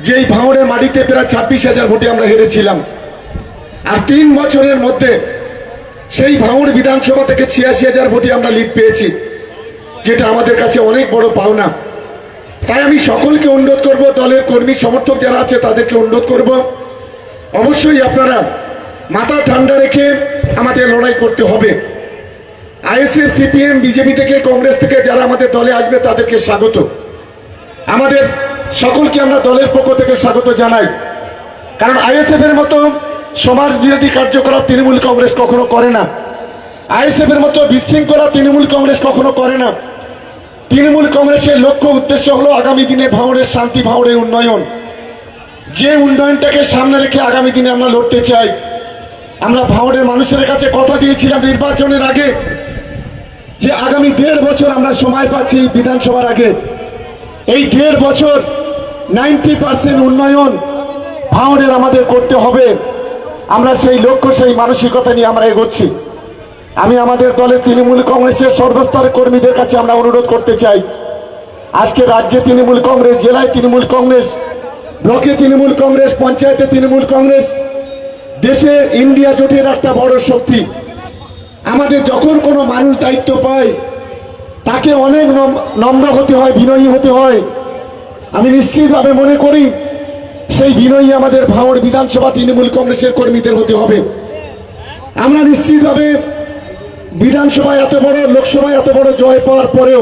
যে এই ভাঙড়ের মাটিতে প্রায় 26,000 ভোটে আমরা হেরেছিলাম, আর 3 বছরের মধ্যে সেই ভাঙড় বিধানসভা থেকে 86,000 ভোটে আমরা লিড পেয়েছি, যেটা আমাদের কাছে অনেক বড় পাওনা। তাই আমি সকলকে অনুরোধ করব, দলের কর্মী সমর্থক যারা আছে তাদেরকে অনুরোধ করব, অবশ্যই আপনারা মাথা ঠান্ডা রেখে আমাদের লড়াই করতে হবে। আইএসএফ, সিপিএম, বিজেপি থেকে, কংগ্রেস থেকে যারা আমাদের দলে আসবে তাদেরকে স্বাগত। আমাদের সকলকে আমরা দলের পক্ষ থেকে স্বাগত জানাই, কারণ আইএসএফ এর মতো সমাজ বিরোধী কার্যকলাপ তৃণমূল কংগ্রেস কখনো করে না। আইএসএফ এর মতো বিশৃঙ্খলা তৃণমূল কংগ্রেস কখনো করে না। তৃণমূল কংগ্রেসের লক্ষ্য উদ্দেশ্য হলো আগামী দিনে ভাঙড়ের শান্তি, ভাঙড়ের উন্নয়ন। যে উন্নয়নটাকে সামনে রেখে আগামী দিনে আমরা লড়তে চাই। আমরা ভাঙড়ের মানুষের কাছে কথা দিয়েছিলাম নির্বাচনের আগে যে আগামী 1.5 বছর আমরা সময় পাচ্ছি বিধানসভার আগে। এই 1.5 বছর 90% উন্নয়ন ভাঙড়ের আমাদের করতে হবে। আমরা সেই লক্ষ্য, সেই মানসিকতা নিয়ে আমরা এগোচ্ছি। আমি আমাদের দলের তৃণমূল কংগ্রেসের সর্বস্তরের কর্মীদের কাছে আমরা অনুরোধ করতে চাই, আজকে রাজ্যে তৃণমূল কংগ্রেস, জেলায় তৃণমূল কংগ্রেস, ব্লকে তৃণমূল কংগ্রেস, পঞ্চায়েতে তৃণমূল কংগ্রেস দেশে ইন্ডিয়া জোটের একটা বড় শক্তি। আমাদের যখন কোনো মানুষ দায়িত্ব পায় তাকে অনেক নম্র হতে হয়, বিনয়ী হতে হয়। আমি নিশ্চিতভাবে মনে করি সেই বিনয়ী আমাদের ভাঙড় বিধানসভা তৃণমূল কংগ্রেসের কর্মীদের হতে হবে। আমরা নিশ্চিতভাবে বিধানসভায় এত বড়, লোকসভায় এত বড় জয় পাওয়ার পরেও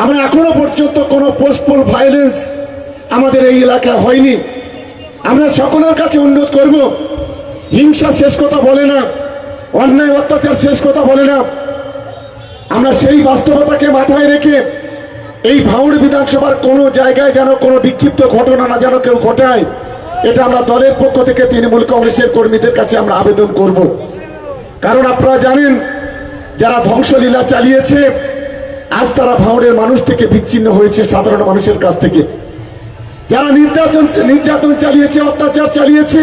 আমরা এখনো পর্যন্ত কোনো পোস্টপোল ভায়োলেন্স আমাদের এই এলাকায় হয়নি। আমরা সকলের কাছে অনুরোধ করব, হিংসা শেষ কথা বলে না, অন্যায় অত্যাচার শেষ কথা বলে না। আমরা সেই বাস্তবতাকে মাথায় রেখে এই ভাঙড় বিধানসভার কোনো জায়গায় যেন কোনো বিক্ষিপ্ত ঘটনা না যেন কেউ ঘটায়, এটা আমরা দলের পক্ষ থেকে তৃণমূল কংগ্রেসের কর্মীদের কাছে আমরা আবেদন করব। কারণ আপনারা জানেন, যারা ধ্বংসলীলা চালিয়েছে আজ তারা ভাঙড়ের মানুষ থেকে বিচ্ছিন্ন হয়েছে, সাধারণ মানুষের কাছ থেকে। যারা নির্যাতন চালিয়েছে, অত্যাচার চালিয়েছে,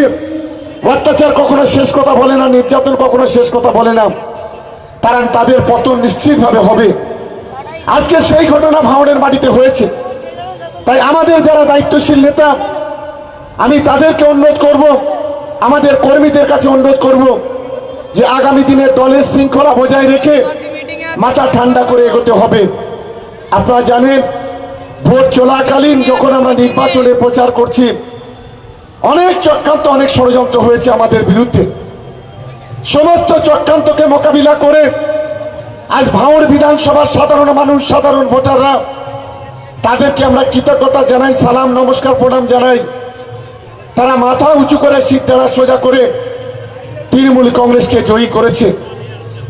অত্যাচার কখনো শেষ কথা বলে না, নির্যাতন কখনো শেষ কথা বলে না, কারণ তাদের পতন নিশ্চিতভাবে হবে। আজকে সেই ঘটনা ভাঙড়ের মাটিতে হয়েছে। তাই আমাদের যারা দায়িত্বশীল নেতা, আমি তাদেরকে অনুরোধ করব, আমাদের কর্মীদের কাছে অনুরোধ করব যে আগামী দিনে দলের শৃঙ্খলা বজায় রেখে মাথা ঠান্ডা করে এগোতে হবে। আপনারা জানেন, ভোট চলাকালীন যখন আমরা নির্বাচনে প্রচার করছি, অনেক চক্রান্ত, অনেক ষড়যন্ত্র হয়েছে আমাদের বিরুদ্ধে। সমস্ত চক্রান্তকে মোকাবিলা করে আজ ভাঙড় বিধানসভার সাধারণ মানুষ, সাধারণ ভোটাররা, তাদেরকে আমরা কৃতজ্ঞতা জানাই, সালাম, নমস্কার, প্রণাম জানাই। তারা মাথা উঁচু করে, সিট টানা সোজা করে তৃণমূল কংগ্রেসকে জয়ী করেছে।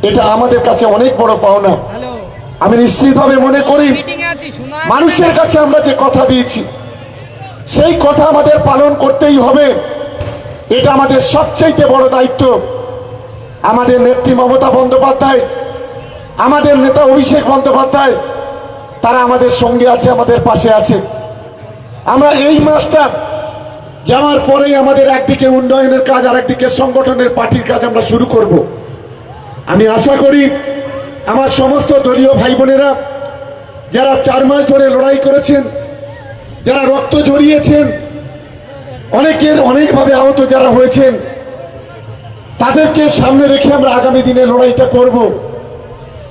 এটা আমাদের কাছে অনেক বড় পাওনা। আমি নিশ্চিতভাবে মনে করি মানুষের কাছে আমরা যে কথা দিয়েছি সেই কথা আমাদের পালন করতেই হবে। এটা আমাদের সবচেয়ে বড় দায়িত্ব। আমাদের নেত্রী মমতা বন্দ্যোপাধ্যায়, আমাদের নেতা অভিষেক বন্দ্যোপাধ্যায়, তারা আমাদের সঙ্গে আছে, আমাদের পাশে আছে। আমরা এই মাসটা যাওয়ার পরেই আমাদের একদিকে উন্নয়নের কাজ, আর একদিকে সংগঠনের পার্টির কাজ আমরা শুরু করব। আমি আশা করি আমার সমস্ত দলীয় ভাই বোনেরা যারা 4 মাস ধরে লড়াই করেছেন, যারা রক্ত ঝরিয়েছেন, অনেকের অনেকভাবে আহত যারা হয়েছেন, তাদেরকে সামনে রেখে আমরা আগামী দিনে লড়াইটা করব।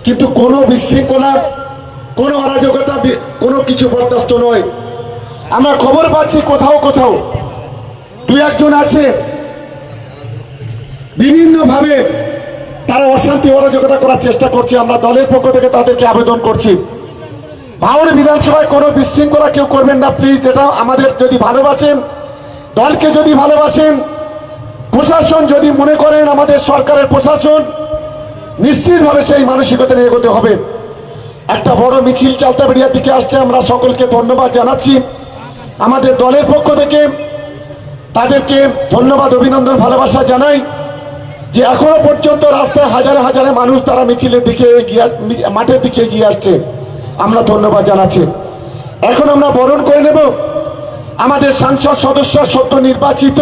কিন্তু কোনো বিশৃঙ্খলা, কোনো অরাজকতা, কোনো কিছু বরদাস্ত নয়। আমরা খবর পাচ্ছি কোথাও কোথাও 2-1 জন আছে বিভিন্নভাবে তারা অশান্তি, অরাজকতা করার চেষ্টা করছে। আমরা দলের পক্ষ থেকে তাদেরকে আবেদন করছি, ভাঙড় বিধানসভায় কোনো বিশৃঙ্খলা কেউ করবেন না প্লিজ। এটা আমাদের যদি ভালোবাসেন, দলকে যদি ভালোবাসেন, প্রশাসন যদি মনে করেন আমাদের সরকারের প্রশাসন, নিশ্চিতভাবে সেই মানসিকতা নিয়ে এগোতে হবে। একটা বড় মিছিল চালতাবাড়িয়ার দিকে আসছে, আমরা সকলকে ধন্যবাদ জানাচ্ছি আমাদের দলের পক্ষ থেকে। তাদেরকে ধন্যবাদ, অভিনন্দন, ভালোবাসা জানাই যে এখনো পর্যন্ত রাস্তায় হাজারে হাজারে মানুষ তারা মিছিলের দিকে এগিয়ে, মাঠের দিকে এগিয়ে আসছে। আমরা ধন্যবাদ জানাচ্ছি। এখন আমরা বরণ করে নেব আমাদের সংসদ সদস্য সদ্য নির্বাচিত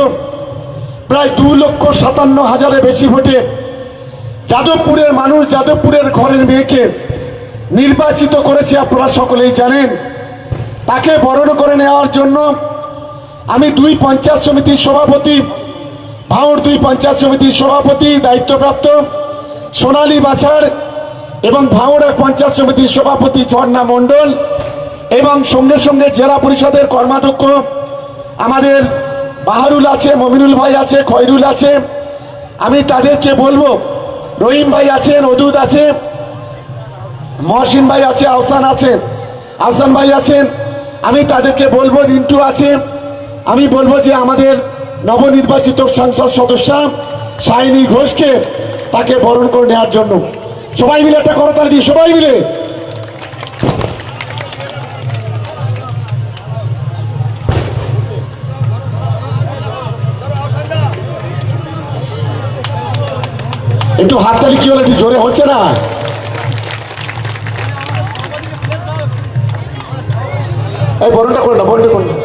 প্রায় 2,57,000 বেশি ভোটে যাদবপুরের মানুষ, যাদবপুরের ঘরের মেয়েকে নির্বাচিত করেছে, আপনারা সকলেই জানেন। তাকে বরণ করে নেওয়ার জন্য আমি 2 পঞ্চায়েত সমিতির সভাপতি, ভাঙড় 2 পঞ্চায়েত সমিতির সভাপতি দায়িত্বপ্রাপ্ত সোনালী বাছার এবং ভাঙড় 1 পঞ্চায়েত সমিতির সভাপতি ঝর্ণা মণ্ডল এবং সঙ্গে সঙ্গে জেলা পরিষদের কর্মাধ্যক্ষ আমাদের বাহারুল আছে, মমিনুল ভাই আছে, খয়রুল আছে। আমি তাদেরকে বলবো, রহিম ভাই আছেন, ওদুদ আছে, মহসিন ভাই আছে, আহসান ভাই আছেন। আমি তাদেরকে বলবো, রিন্টু আছে, আমি বলবো যে আমাদের নবনির্বাচিত সংসদ সদস্য শাইনী ঘোষকে তাকে বরণ করে নেওয়ার জন্য সবাই মিলে একটা করতালি দিই, সবাই মিলে। একটু হাততালি কি হলো, একটু জোরে হচ্ছে না? এই বরণটা করে না, বরণটা করে না।